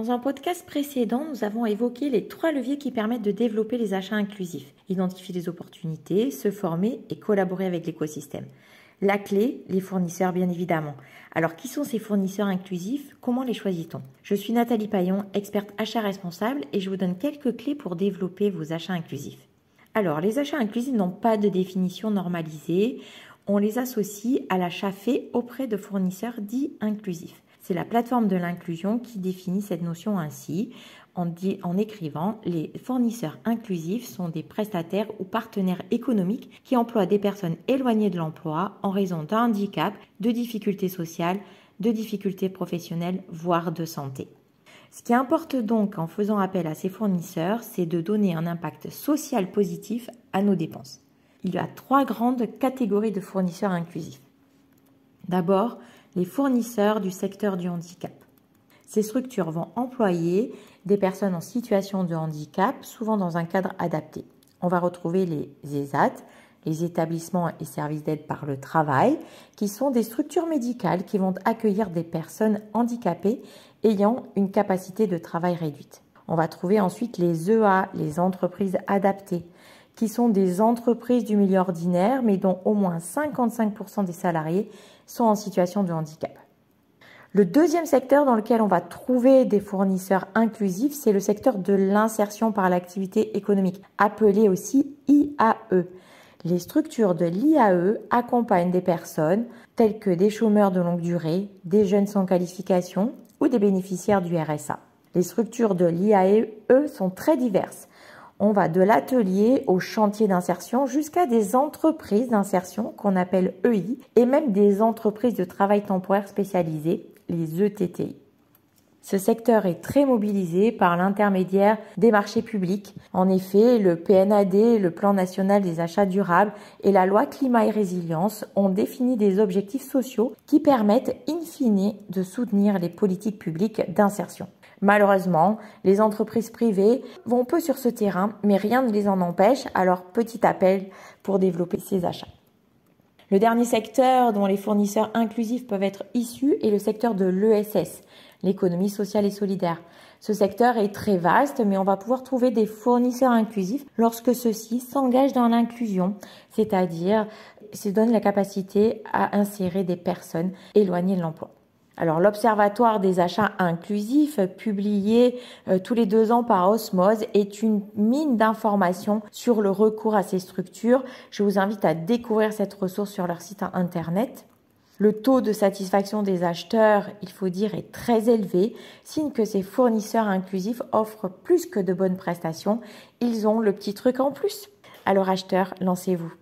Dans un podcast précédent, nous avons évoqué les 3 leviers qui permettent de développer les achats inclusifs. Identifier les opportunités, se former et collaborer avec l'écosystème. La clé, les fournisseurs bien évidemment. Alors qui sont ces fournisseurs inclusifs? Comment les choisit-on? Je suis Nathalie Paillon, experte achat responsable et je vous donne quelques clés pour développer vos achats inclusifs. Alors les achats inclusifs n'ont pas de définition normalisée. On les associe à l'achat fait auprès de fournisseurs dits inclusifs. C'est la plateforme de l'inclusion qui définit cette notion ainsi, en écrivant « Les fournisseurs inclusifs sont des prestataires ou partenaires économiques qui emploient des personnes éloignées de l'emploi en raison d'un handicap, de difficultés sociales, de difficultés professionnelles, voire de santé ». Ce qui importe donc en faisant appel à ces fournisseurs, c'est de donner un impact social positif à nos dépenses. Il y a 3 grandes catégories de fournisseurs inclusifs. D'abord, les fournisseurs du secteur du handicap. Ces structures vont employer des personnes en situation de handicap, souvent dans un cadre adapté. On va retrouver les ESAT, les établissements et services d'aide par le travail, qui sont des structures médicales qui vont accueillir des personnes handicapées ayant une capacité de travail réduite. On va trouver ensuite les EA, les entreprises adaptées, qui sont des entreprises du milieu ordinaire, mais dont au moins 55% des salariés sont en situation de handicap. Le deuxième secteur dans lequel on va trouver des fournisseurs inclusifs, c'est le secteur de l'insertion par l'activité économique, appelé aussi IAE. Les structures de l'IAE accompagnent des personnes telles que des chômeurs de longue durée, des jeunes sans qualification ou des bénéficiaires du RSA. Les structures de l'IAE sont très diverses. On va de l'atelier au chantier d'insertion jusqu'à des entreprises d'insertion qu'on appelle EI et même des entreprises de travail temporaire spécialisées, les ETTI. Ce secteur est très mobilisé par l'intermédiaire des marchés publics. En effet, le PNAD, le Plan national des achats durables et la loi climat et résilience ont défini des objectifs sociaux qui permettent in fine de soutenir les politiques publiques d'insertion. Malheureusement, les entreprises privées vont peu sur ce terrain, mais rien ne les en empêche, alors petit appel pour développer ces achats. Le dernier secteur dont les fournisseurs inclusifs peuvent être issus est le secteur de l'ESS, l'économie sociale et solidaire. Ce secteur est très vaste, mais on va pouvoir trouver des fournisseurs inclusifs lorsque ceux-ci s'engagent dans l'inclusion, c'est-à-dire se donnent la capacité à insérer des personnes éloignées de l'emploi. Alors l'Observatoire des achats inclusifs, publié tous les 2 ans par Osmose, est une mine d'informations sur le recours à ces structures. Je vous invite à découvrir cette ressource sur leur site internet. Le taux de satisfaction des acheteurs, il faut dire, est très élevé, signe que ces fournisseurs inclusifs offrent plus que de bonnes prestations. Ils ont le petit truc en plus. Alors acheteurs, lancez-vous.